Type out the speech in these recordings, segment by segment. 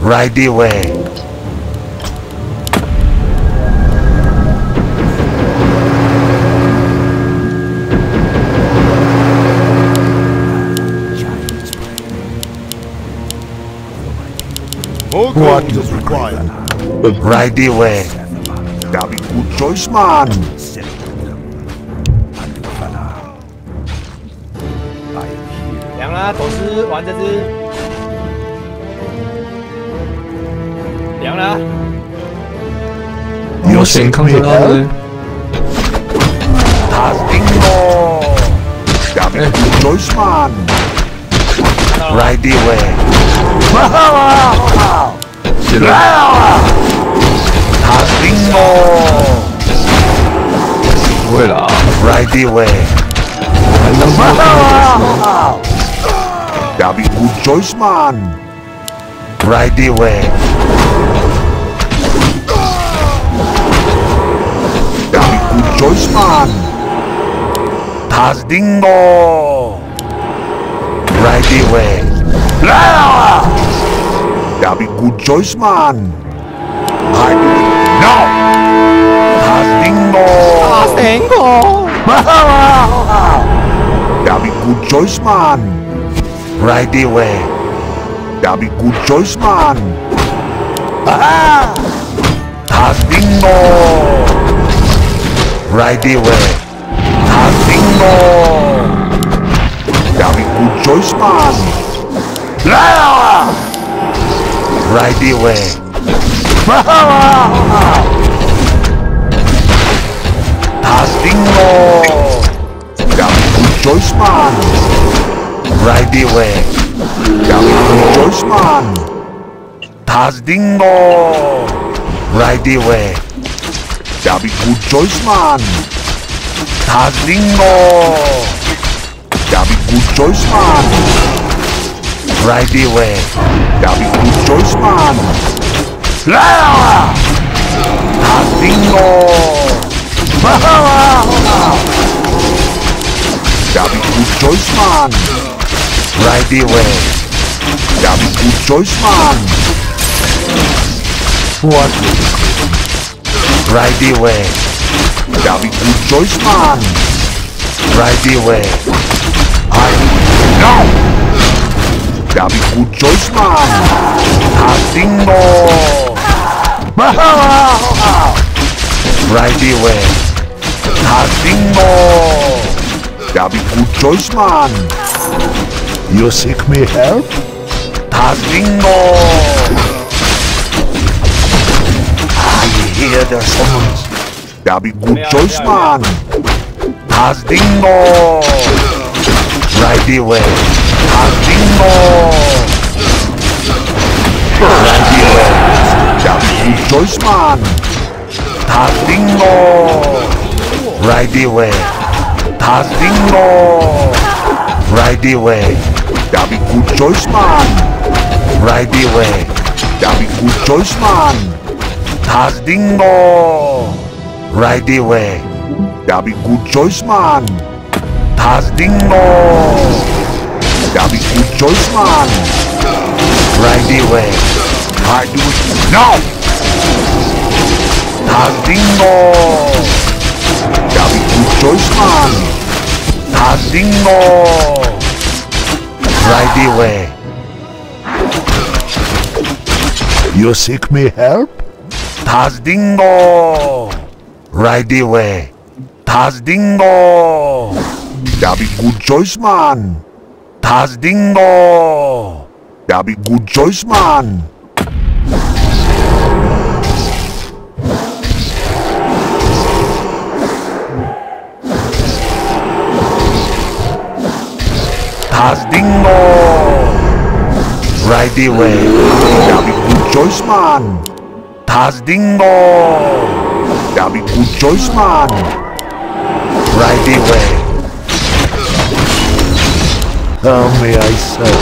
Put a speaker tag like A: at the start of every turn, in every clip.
A: Right away.
B: What is required?
A: Right away.
B: That'll be good choice, man.
C: 凉啦，走失，玩这只。凉啦。
D: 有先看得到的。
B: That'll be good choice, man.
A: Right away.
D: 是的。不会啦。
A: Right away.
B: That'll be good choice, man.
A: Right away.
B: That'll be good choice, man.
A: Dingo. Right away.
B: That'll be good choice, man. I do it now.
A: Dingo.
B: That'll be good choice, man.
A: Right away.
B: That'll be good choice, man.
A: Dingo. Right away. Dingo.
B: That'll be good choice, man.
A: Right away. Dingo.
B: That'll be good choice, man.
A: Right away.
B: That'll be good choice, man.
A: Dingo. Right away.
B: That'll be good choice, man.
A: Dingo.
B: That'll be good choice, man.
A: Right away.
B: That'll be good choice, man.
A: Dingo.
B: That'll be good choice, man.
A: Right away.
B: That'll be good choice, man.
A: What? Right away.
B: That'll be good choice, man.
A: Right away.
B: No. That'll be good choice, man.
A: Dingo. Right away. Dingo.
B: That'll be good choice, man.
A: You seek me help? Dingo. I hear the sounds.
B: That'll be good choice, man.
A: Dingo. Right away. Dingo. Right away.
B: That'll be good choice, man.
A: Dingo. Right away. Dingo. Right away.
B: That'll be good choice, man.
A: Right away.
B: That'll be good choice, man.
A: Dingo. Right away.
B: That'll be good choice, man.
A: Dingo.
B: That'll be good choice, man.
A: Right away.
B: I do it now.
A: Dingo.
B: That'll be good choice, man.
A: Dingo. Right away.
B: You seek me help?
A: Dingo. Right away. Dingo.
B: That'll be good choice, man.
A: Dingo.
B: That'll be good choice, man.
A: Dingo. Right away.
B: That'll be good choice, man.
A: Dingo.
B: That'll be good choice, man.
A: Right away.
B: How may I say?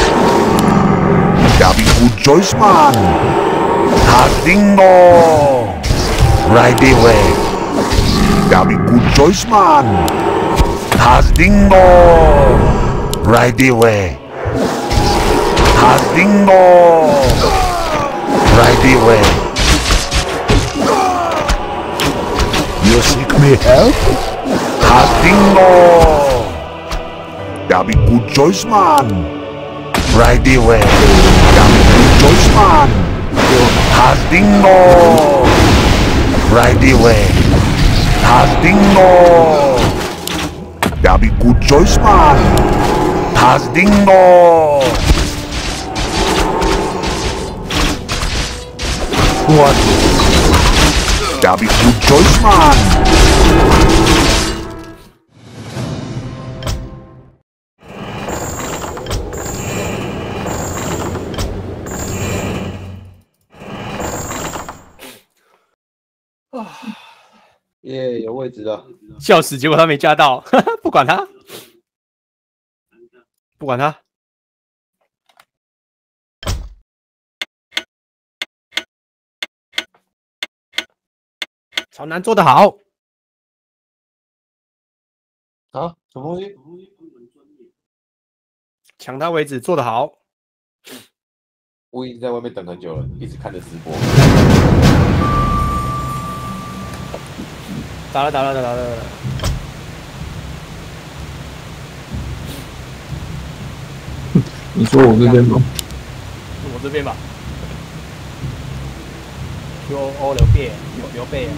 B: That'll be good choice, man.
A: Dingo. Right away.
B: That'll be good choice, man.
A: Dingo. Right away. Dingo. Right away.
B: You seek me help?
A: Hastingo.
B: That be good choice, man.
A: Right away.
B: That be good choice, man.
A: Hastingo. Right away. Hastingo.
B: That be good choice, man.
A: Hastingo.
B: What? That be good choice, man.
C: 耶，有位置了。
E: 笑死！结果他没加到，不管他，不管他。朝南做得好，
C: 啊，什么东西？
E: 抢他为止，做得好。
C: 我已经在外面等很久了，一直看着直播。
E: 打了。
D: 你说我这边吗？
E: 我这边吧。QO 刘备。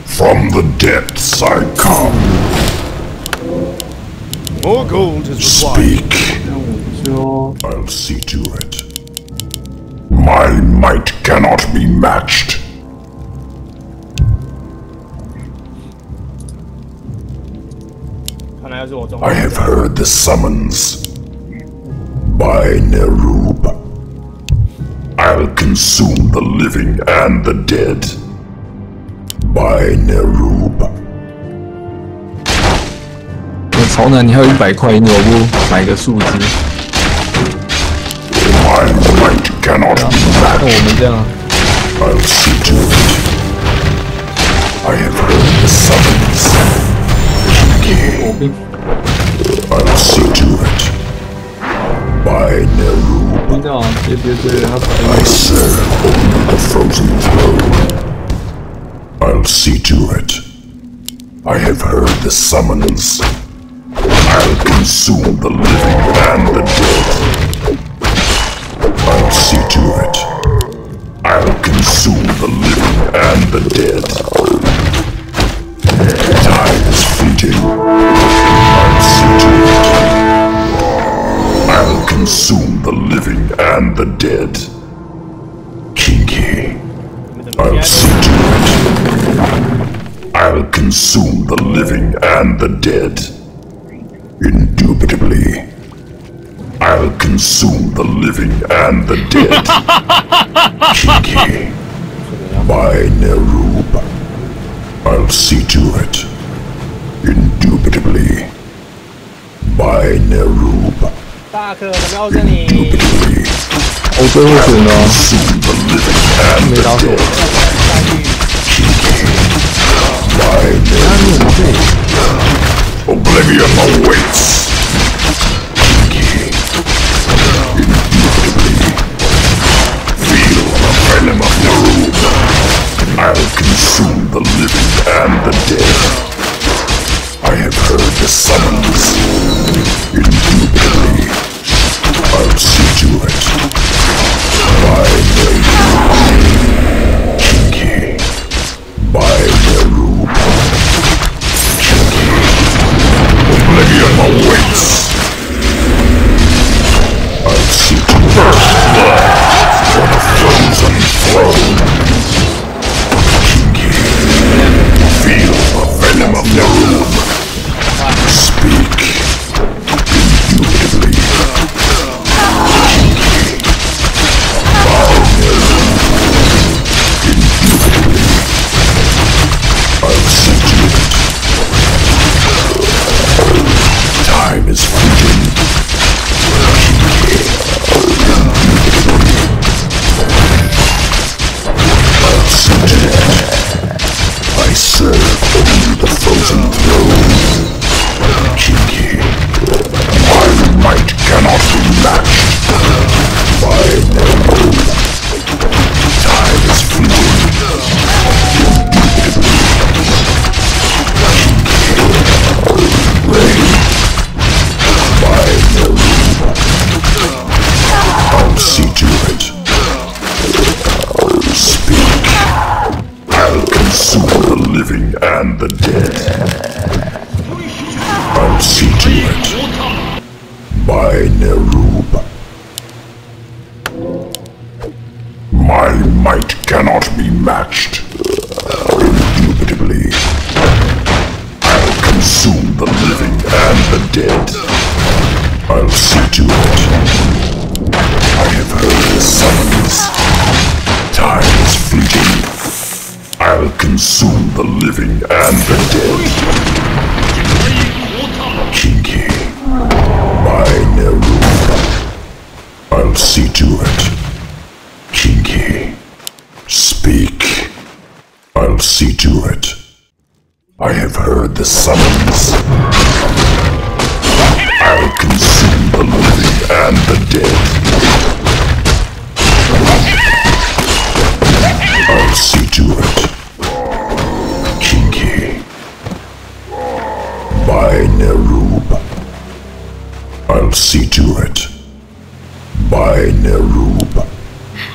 B: From the depths I come.
A: More gold is required.
B: Speak.
D: 那我就
B: I'll see to it. My might cannot be matched.
E: 看来又是我中。
B: I have heard the summons. By Nerub. I'll consume the living and the dead. By Nerub.
D: 朝南，你还有100块，你有不买个树枝？
B: My might cannot be
D: 那我
B: matched.
D: 们这样，
B: I'll see to it. I have heard the summons.
D: 我兵
B: I'll see to it. By Nerub.
D: 兵这样，别追了，他
B: I serve only the frozen throne. I'll see to it. I have heard the summons. I'll consume the living and the dead. I'll see to it. I'll consume the living and the dead. Time is fleeting. I'll see to it. I'll consume the living and the dead. Kinky. I'll see to it. I'll consume the living and the dead. Indubitably. I'll consume the living and the dead. Kinky. By Nerub. I'll see to it. Indubitably. By Nerub.
E: 大可，我告诉你，
B: Indubitably.
D: 我最后选的啊，
B: Consume the living and
D: 没
B: the
D: 打手，
B: dead. By Nerub. Oblivion awaits. Indubitably. Feel the venom of Nerub. I'll consume the living and the dead. I have heard the summons. Indubitably. I'll see to it. By Nerub. Kinky. By Nerub. Kinky. Oblivion awaits. I'll see to first blood for the frozen throne. Kinky. Feel the venom of Nerub. Speak. Indubitably. Kinky. consume the living and the dead. I'll see to it. By Nerub. My might cannot be matched. Indubitably. I'll consume the living and the dead. I'll see to it. I have heard the summons. Time is fleeting. I'll consume the living and the dead. Kinky. By Nerub. I'll see to it. Kinky. Speak. I'll see to it. I have heard the summons. I'll consume the living and the dead. I'll see to it. Kinky. By Nerub. I'll see to it. By Nerub.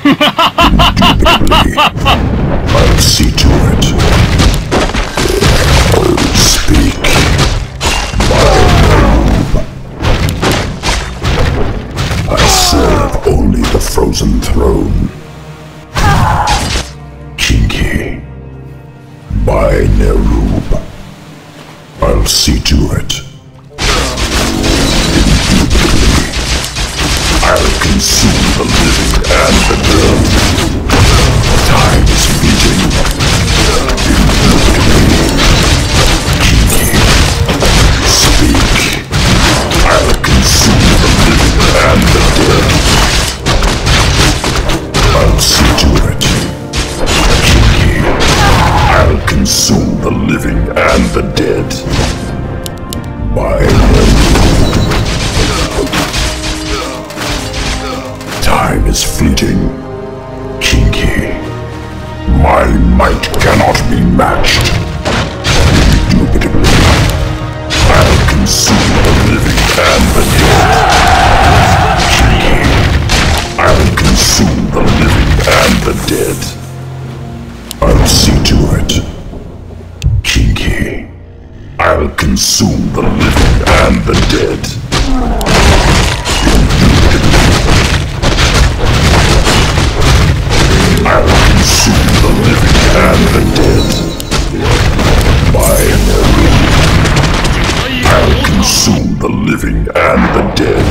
B: Indubitably. I'll see to it. Speak. By Nerub. I serve only the frozen throne. Kinky. By Nerub. I'll see to it. Indubitably. I'll consume the living and the dead. Time is fleeting. Indubitably. Kinky. Speak. I'll consume the living and the dead. I'll see to it. Kinky. I'll consume the living and the dead. By time is fleeting. Kinky. My might cannot be matched. Indubitably. I'll consume the living and the dead. Kinky. I'll consume the living and the dead. I'll see to it. Kinky. I'll consume the living and the dead. Indubitably. I'll consume the living and the dead. By Nerub. I'll consume the living and the dead.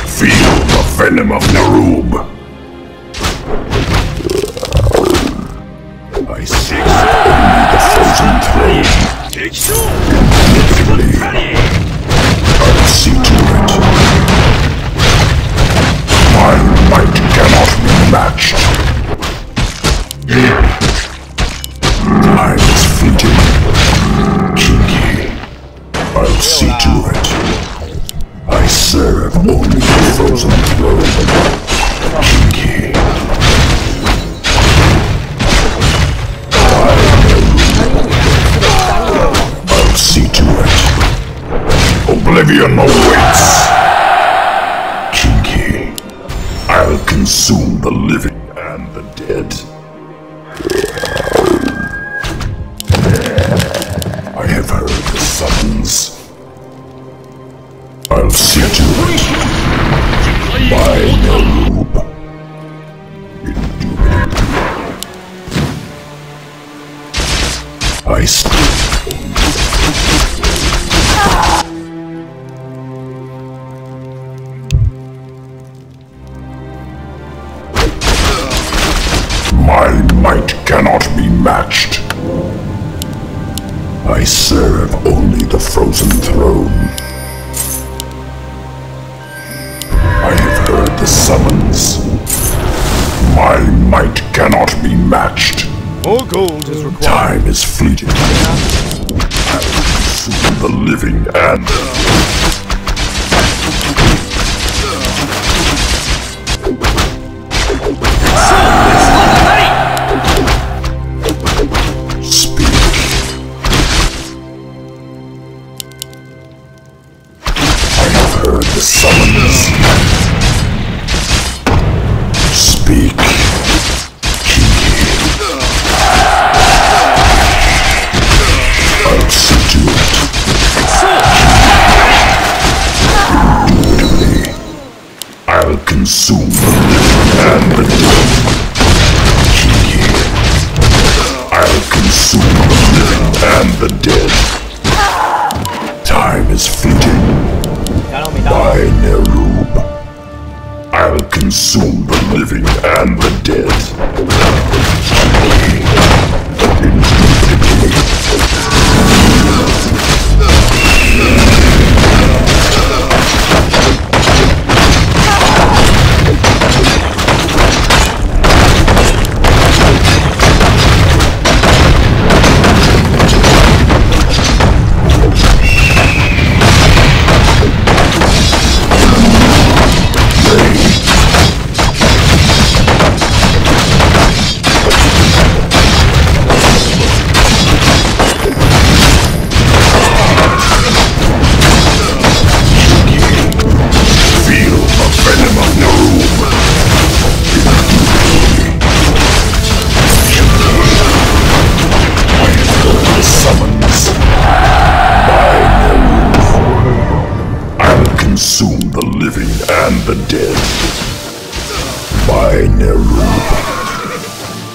B: Feel the venom of Nerub. I seek only the frozen throne. Indubitably. I'll see to it. My might cannot be matched. Time is fleeting. Kinky. I'll see to it. I serve only the frozen throne. Kinky. I'll see to it. Oblivion awaits. Kinky. I'll consume the living and the dead. I have heard the summons. I'll see to it. By Nerub. Indubitably. I stand only. My might cannot be matched. I serve only the frozen throne. I have heard the summons. My might cannot be matched.
A: More gold is required.
B: Time is fleeting. I'll consume the living and the summons. Speak. Kinky. and the dead. Time is fleeting. By Nerub, I'll consume the living and the dead. Consume the living and the dead. By Nerub,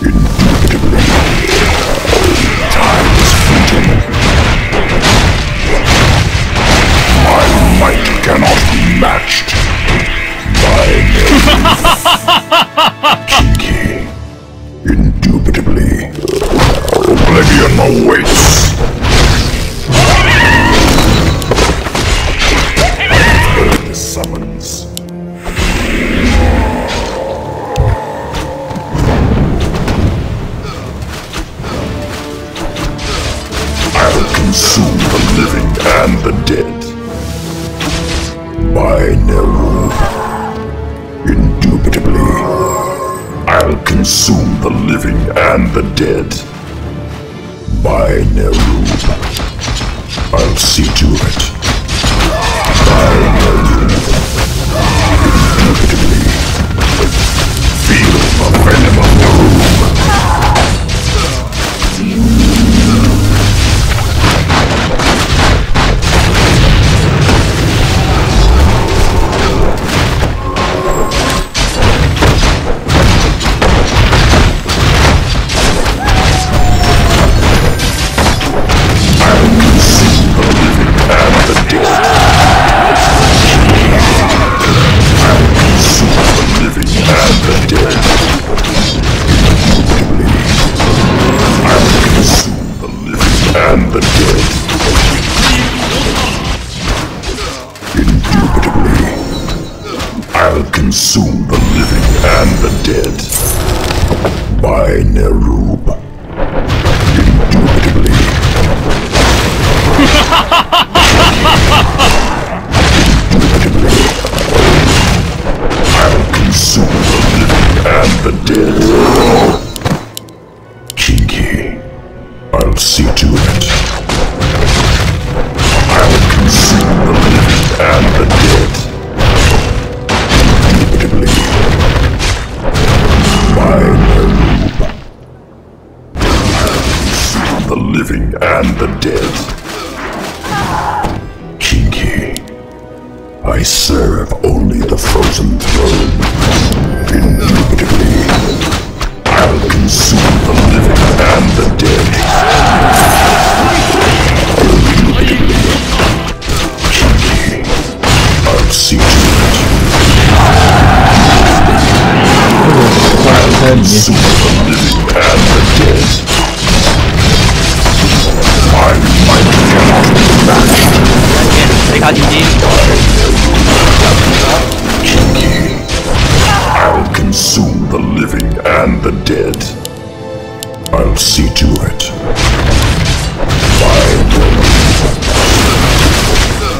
B: indubitably. Time is fleeting. My might cannot be matched. By Nerub. Kinky. Indubitably. Oblivion awaits. Summons. I'll consume the living and the dead. By Nerub. Indubitably. I'll consume the living and the dead. By Nerub. I'll see to it. By Nerub. Indubitably. Feel the venom of Nerub. And the dead. Indubitably. I'll consume the living and the dead. By Nerub. Indubitably. Indubitably. I'll consume the living and the dead. Kinky. I'll see to it. I'll consume the living and the dead. Indubitably. By Nerub. I'll consume the living and the dead. Kinky. I serve only the frozen throne. Indubitably. I'll consume the living and the dead. I'll see to it. I'll consume the living and the dead. My might cannot be matched. I'll consume the living and the dead. I'll see to it. By Nerub.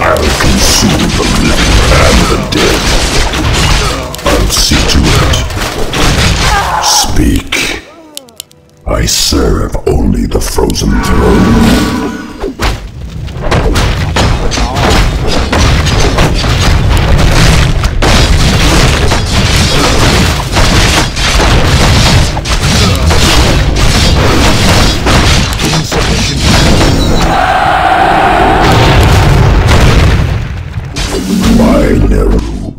B: I'll consume the living and the dead. I'll see to it. Speak. I serve only the frozen throne. Nerub.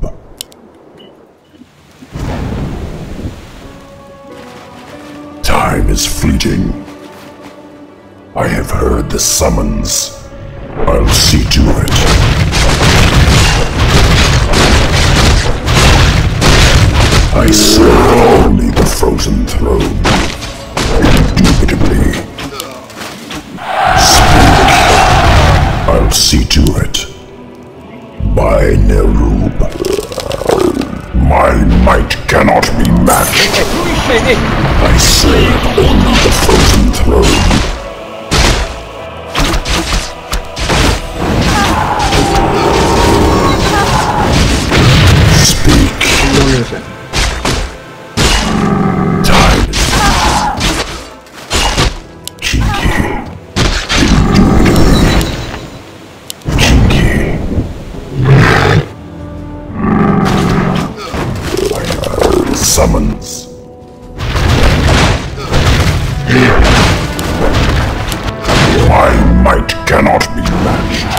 B: Time is fleeting. I have heard the summons. I'll see to it. I serve only the frozen throne. Indubitably. Speak. I'll see to it. By Nerub. My might cannot be matched. I serve only the frozen throne. Speak. Time is kinky. Kinky. Summons. My might cannot be matched.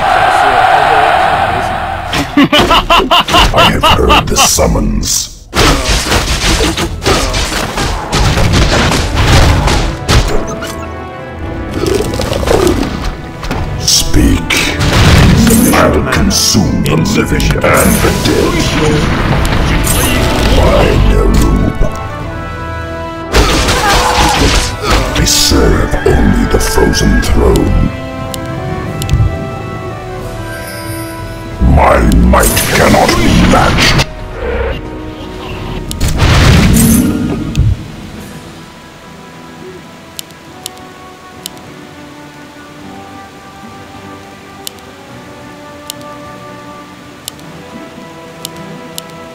B: I have heard the summons. Speak. I'll consume the living and the dead. By Nerub. I serve only the frozen throne. My might cannot be matched.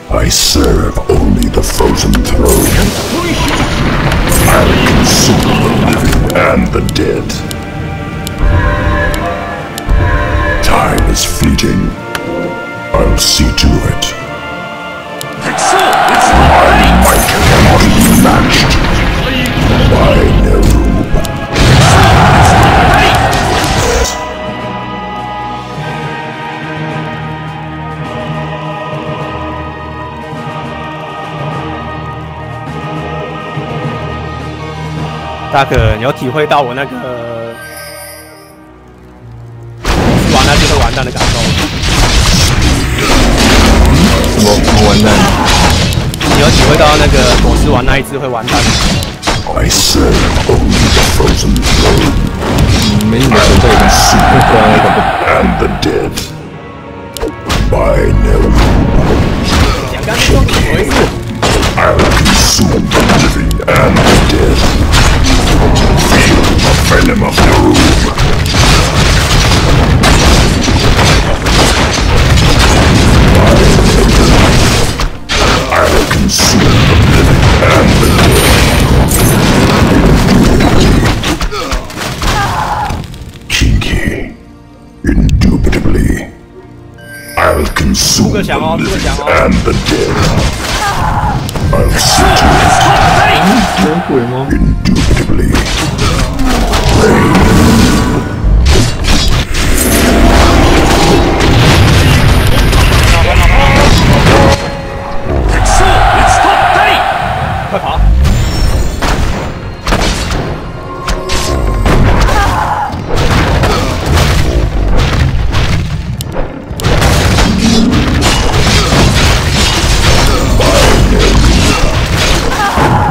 B: I serve only the frozen throne. I'll consume the living and the dead. Time is fleeting. I'll see to it. My might cannot be matched. By Nerub.
E: 大可，你有体会到我那个玩那就会完蛋的感受吗？
D: 我完蛋。
E: 你有体会到那个果实玩那一只会完蛋吗？
B: I serve only the frozen throne.
D: 没你的存在感。
B: And the dead. By Nerub.
E: 讲干净，怎么回事？
B: I'll consume the living and the dead. Feel the venom of Nerub. I'll consume the living and the dead. Kinky. Indubitably. I'll consume the living and the dead. I'll see to it.
D: 有鬼吗？
B: Indubitably.
E: 快跑！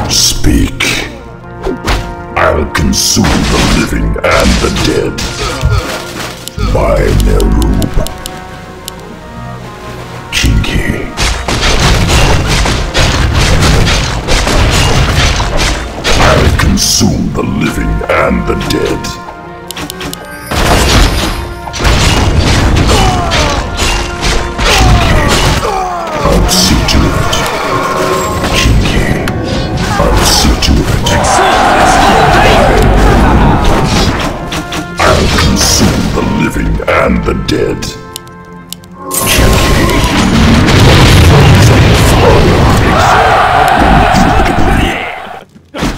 B: Speak. I'll consume the living and the dead. By Nerub. Kinky. I'll consume the living and the dead. I'll see to it. Kinky. I'll see to it. I'll consume the living and the dead.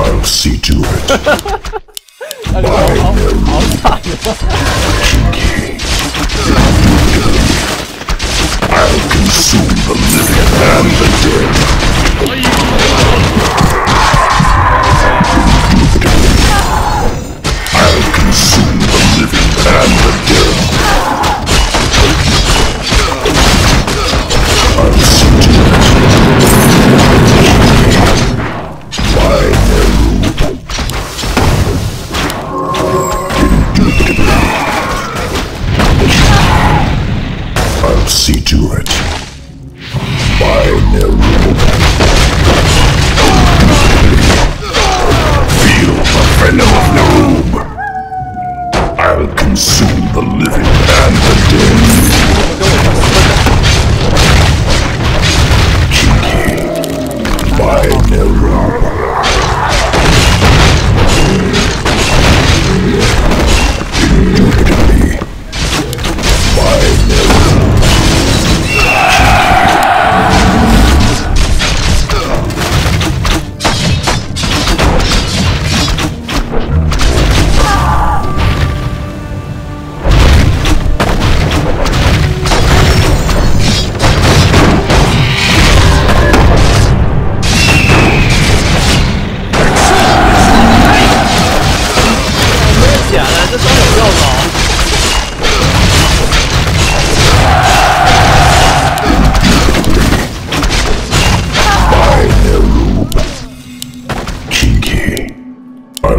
B: I'll see to it. I'll consume the living and the dead. I'll consume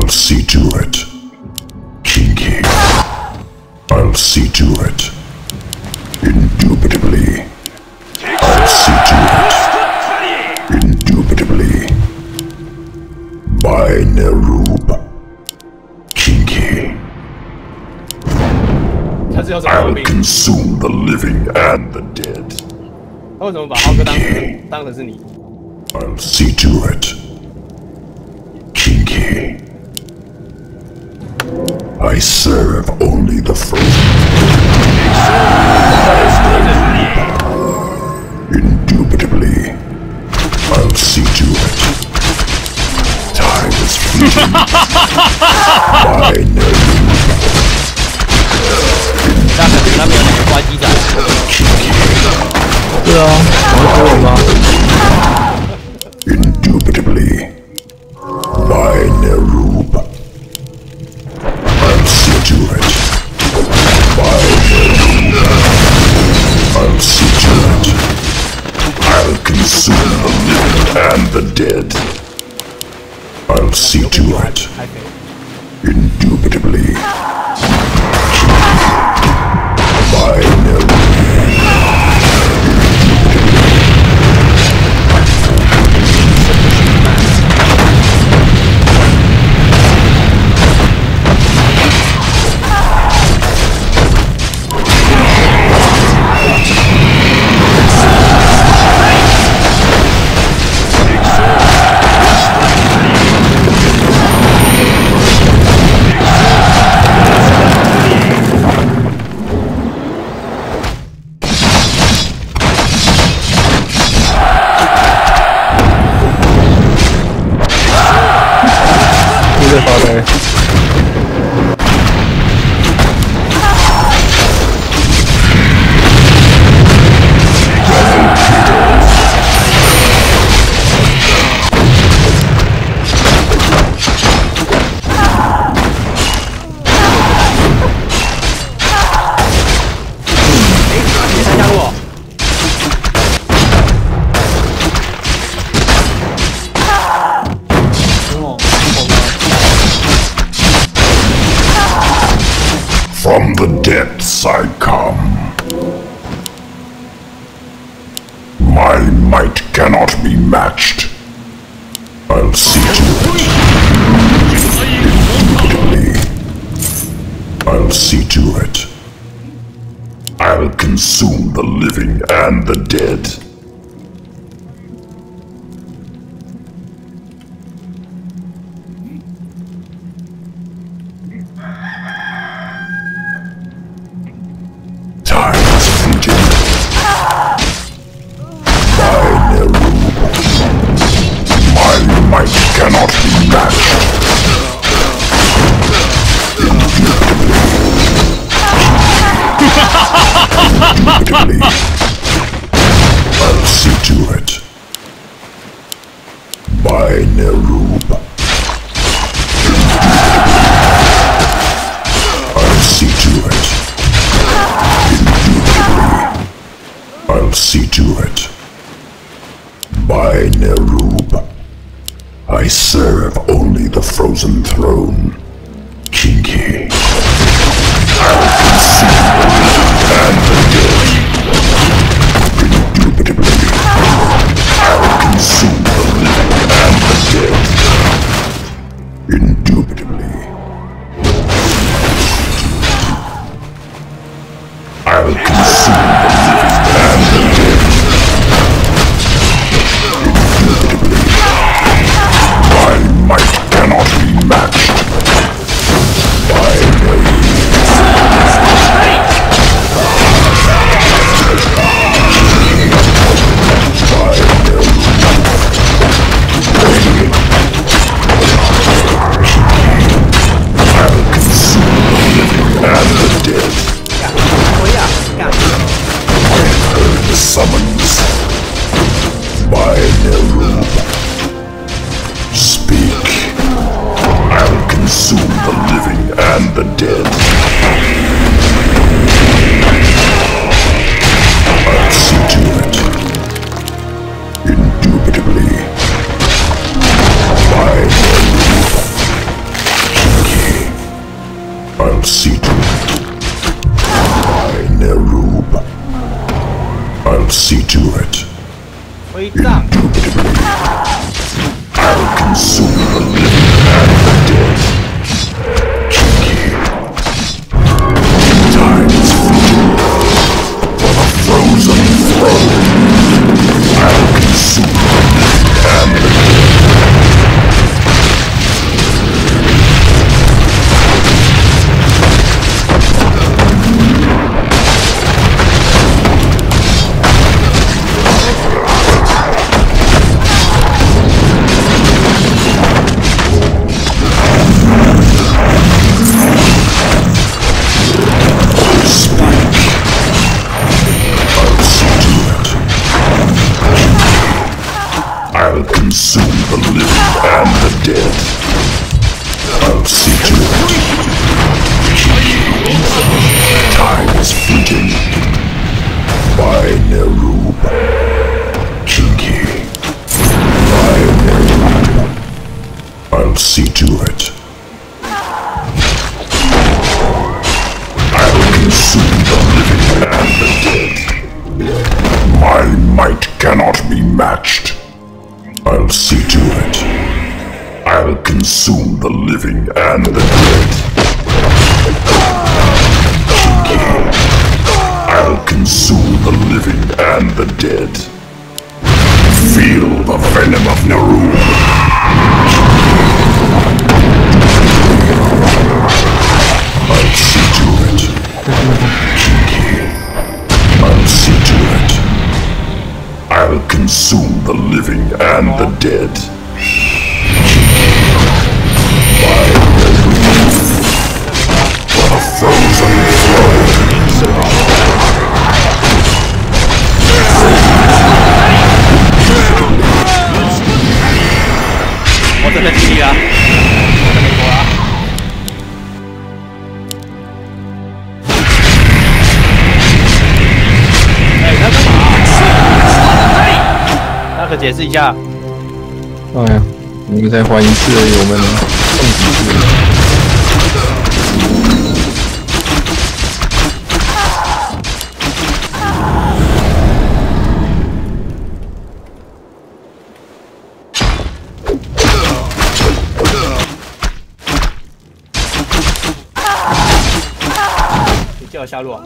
B: I'll see to it. Kinky. I'll see to it. Indubitably. I'll see to it. Indubitably. By Nerub. Kinky. I'll consume the living and the dead.
E: 他为什么把浩哥当的是你
B: I'll see to it. Kinky. I serve only the frozen. Indubitably. I'll see to it. Time is fleeting. By Nerub.
E: 那边有那个关机仔。
D: 对啊，我会我吗
B: ？Indubitably. By Nerub. I'll see to it. By Nerub. I'll see to it. I'll consume the living and the dead. I'll see to it. Indubitably. By Nerub. From the depths I come. My might cannot be matched. I'll see to it. Indubitably. I'll see to it. I'll consume the living and the dead. Cannot be matched. Indubitably. I'll see to it. By Nerub. I'll see to it. Indubitably. I'll see to it. By Nerub. I serve only the frozen throne. Kinky. I'll consume the living and the dead. Indubitably. I'll consume the living and the dead. Indubitably. I'll consume the living and the dead. Indubitably. My might cannot be matched. By Nerub. By Nerub. I'll consume the living and the dead. I heard the summons. By Nerub. Speak. I'll consume the living and the dead. I'll see to it. Indubitably. By Nerub. see to it. By Nerub. I'll see to it.
C: 徽章。
B: I'll consume the living and the dead. Kinky. Time is fleeting. For the frozen throne. I'll consume the living and the dead. I'll consume the living and the dead. I'll see to it. Time is fleeting. By Nerub. Kinky. By Nerub. I'll see to it. I'll consume the living and the dead. My might cannot be matched. I'll see to it. I'll consume the living and the dead. Kinky. I'll consume the living and the dead. Feel the venom of Naru. I'll see to it. Kinky. I'll see to it. I'll consume the living and the dead. By for the frozen throne.
E: 我真的尽力了，我的美国啊！哎，你要干嘛？那个解释一下。
D: 哎呀，你们才还一次而已，我们送几次？
E: 叫我下路啊！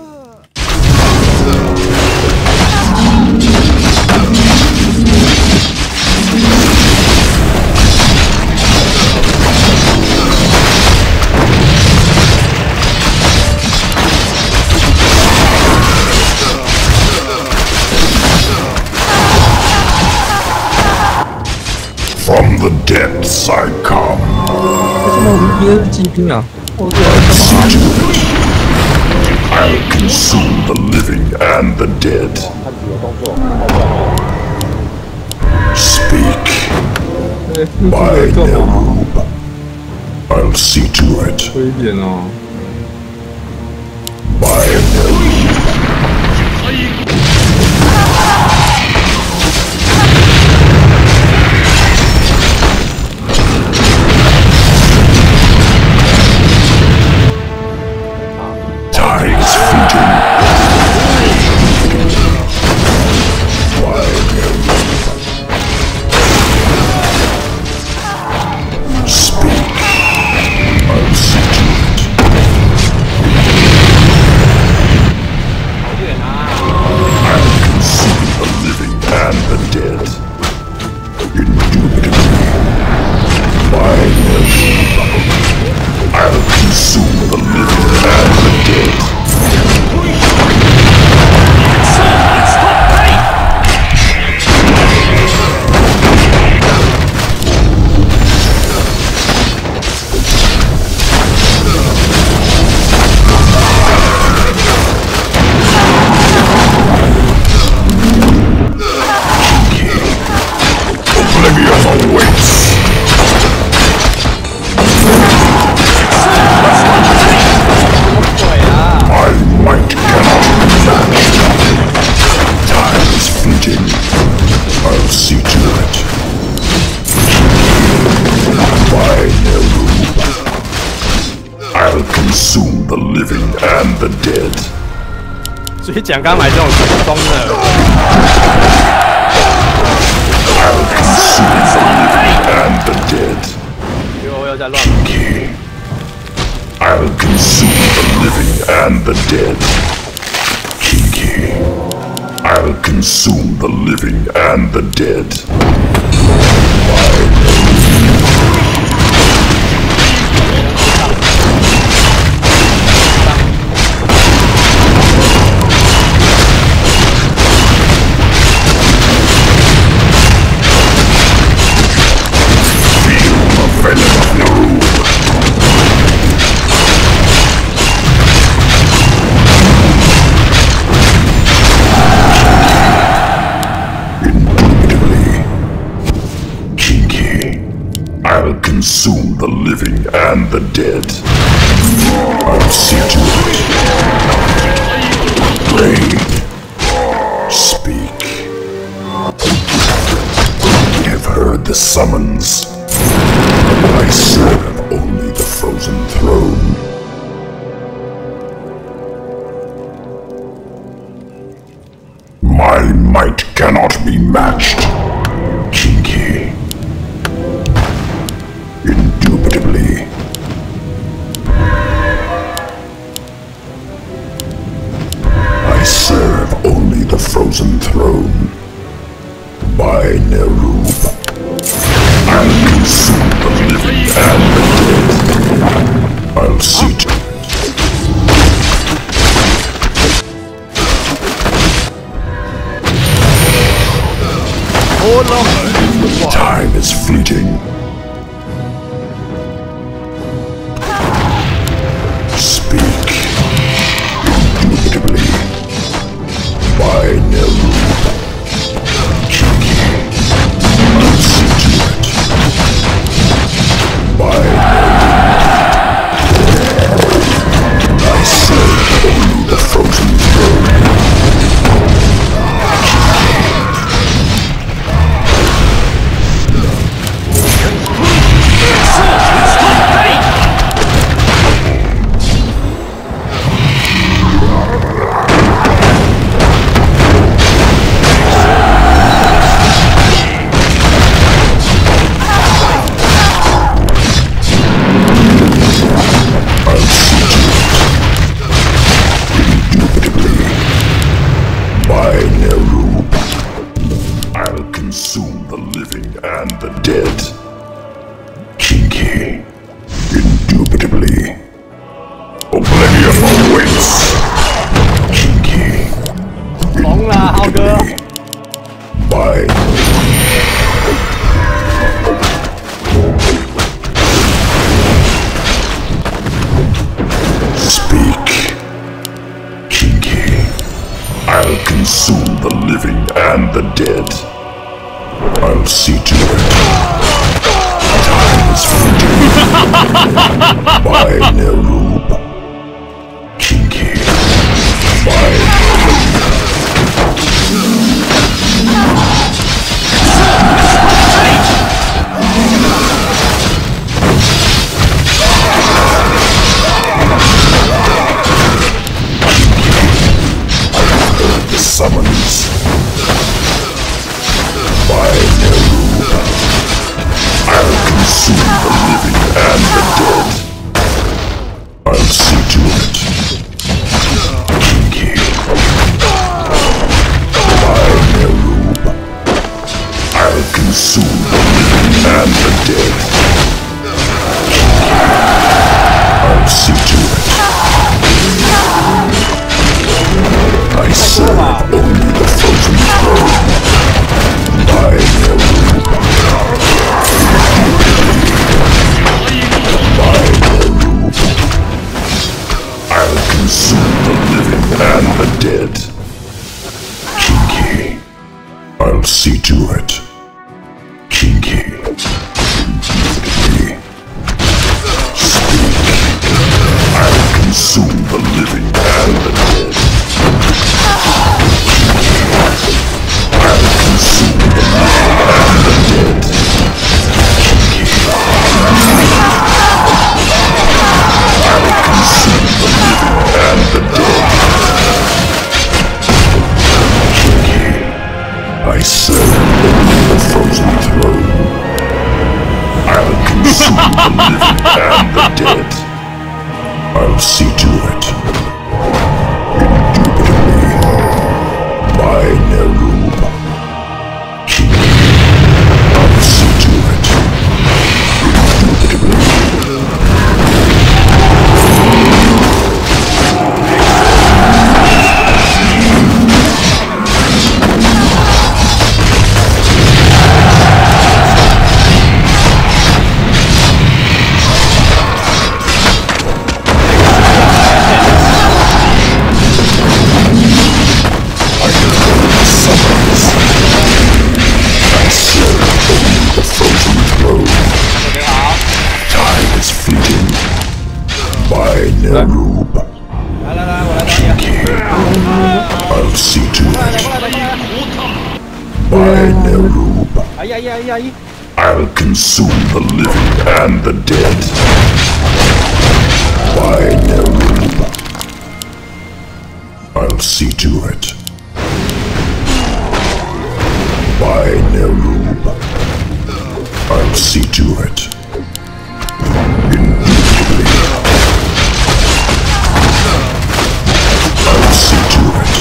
B: From the depths I come.
D: 为什么我们别骑兵啊？我这
B: I'll consume the living and the dead. Speak. By Nerub. I'll see to it.
D: 推一点哦。
B: By Nerub. Tides fleeting. By Nerub. Speak. I'll see to it. consume the living and the dead.
C: 所以讲刚买这种装的。
B: I'll consume the living and the dead.
C: 又在乱。
B: I'll consume the living and the dead. Kinky. I'll consume the living and the dead. I'll consume the living and the dead. I'll see to it. Rain. Speak. Have heard the summons. I serve only the frozen throne. My might cannot be matched. Kinky. Indubitably. I serve only the frozen throne. By Nerub, I'll consume the living and the dead. I'll see to time is fleeting. Speak indubitably. By Nerub, Kinky, I'll see to it. By Nerub, I serve only the frozen throne. Consume the living and the dead. Kinky, indubitably. Oblivion awaits. Kinky, indubitably. By speak. Kinky, I'll consume the living and the dead. I'll see to it. Time is fleeting. By Nerub, Kinky, by the summons. By Nerub, I'll consume the living and the dead. I'll see to it. Kinky. By Nerub, I'll consume the living and the dead. I'll see to it. I serve only the frozen throne. By Nerub, by Nerub, I'll consume the living and the dead. Kinky, I'll see to it. Kinky, indubitably. Speak, I'll consume the living and the dead. I'll consume the living and the dead. I'll consume By Nerub.
C: 来，我来打你。
B: I'll see to
C: 过来
B: it. By Nerub.
C: 哎呀！
B: I'll consume the living and the dead. By Nerub. I'll see to it. By Nerub. I'll see to it. Indubitably. I'll see to it.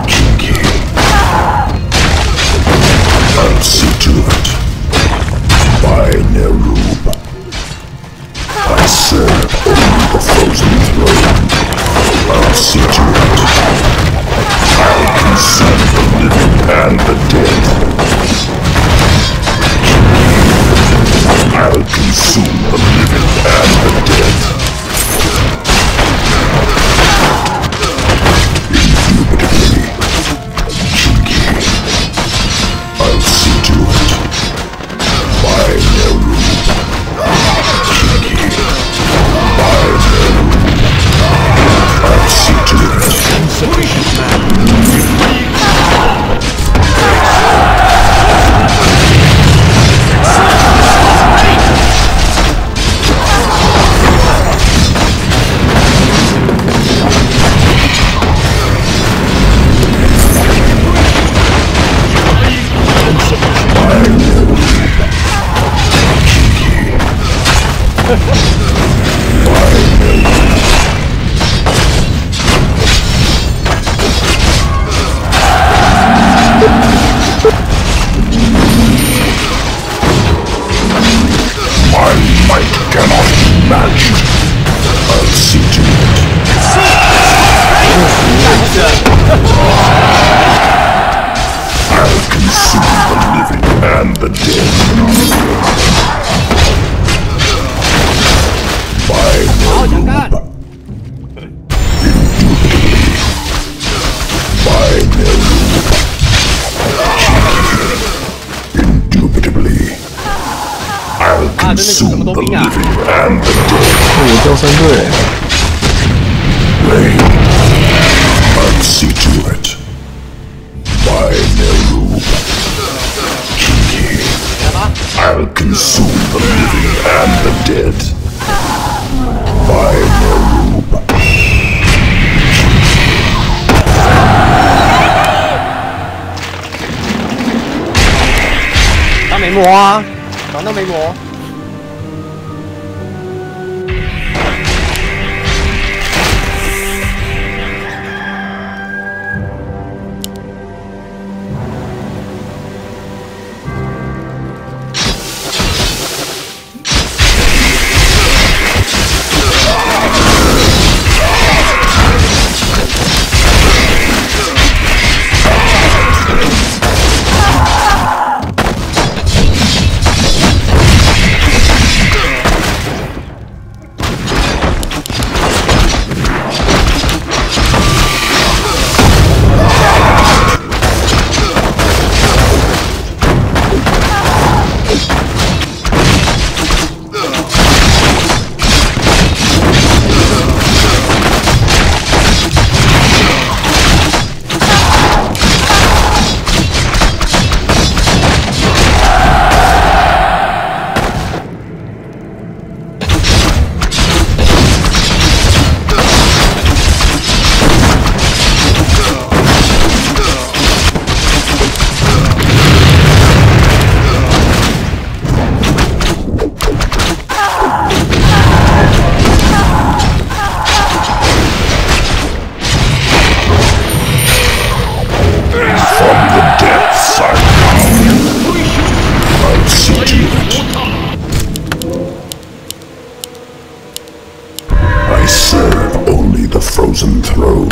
B: Kinky. I'll see to it. By Nerub. I serve only the frozen throne. I'll see to it. I'll consume the living and the dead. I'll consume the living and the dead. Indubitably. Kinky. I'll see to it. By Nerub. Kinky. By Nerub. I'll see to it. My might cannot be matched. I'll see to it. I'll consume the living and the dead. By Nerub. Indubitably. By Nerub. Indubitably. I'll consume the living and the dead.
D: 我叫3队。
B: Rain. I'll see to it. By Nerub. Kinky. I'll consume the living and the dead. By Nerub.
C: 他没磨啊，防都没磨。
B: frozen throne.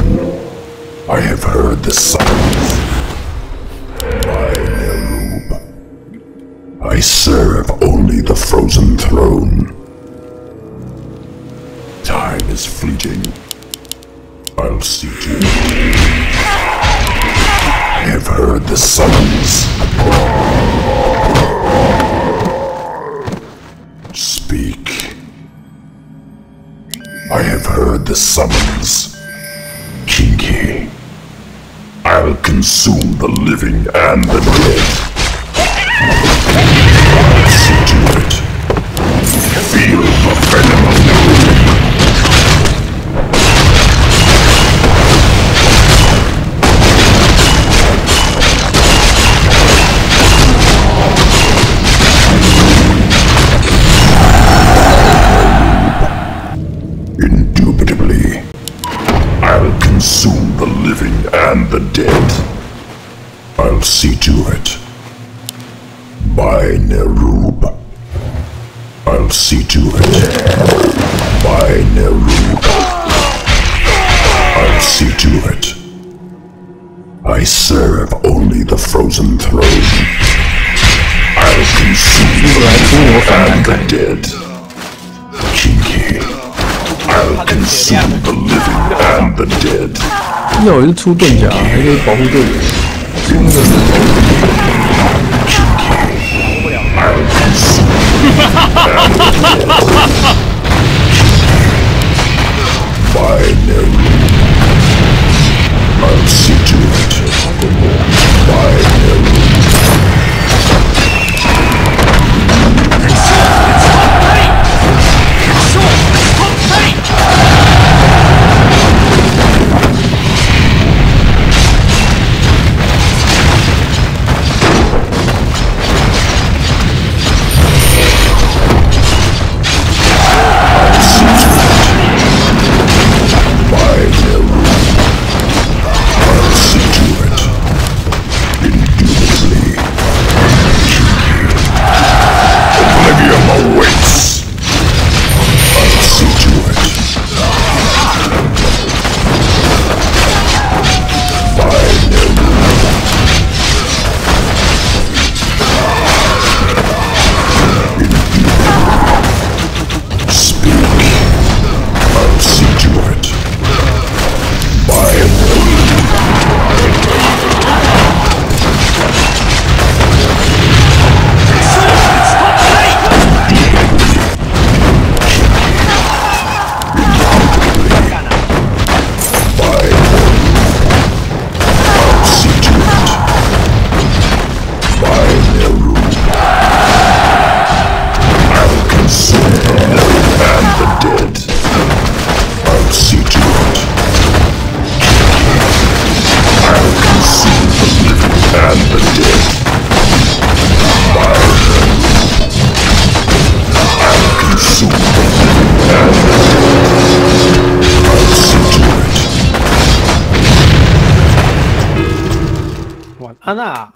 B: I have heard the sounds. By Nerub. I serve only the frozen throne. Time is fleeting. I'll see to it. I have heard the summons. Speak. I have heard the summons. Kinky. I'll consume the living and the dead. I'll see to it. Feel the venom of the Indubitably, I'll consume the living and the dead. I'll see to it. By Nerub. I'll see to it. By Nerub. I'll see to it. I serve only the frozen throne. I'll consume the living and the dead. Kinky. I'll consume the living and the dead.
D: 那我是出盾甲，还可以保护队友。出那个石头。
B: I'll consume the living and the dead. Binary. I'll see to it. Binary.
C: Anna.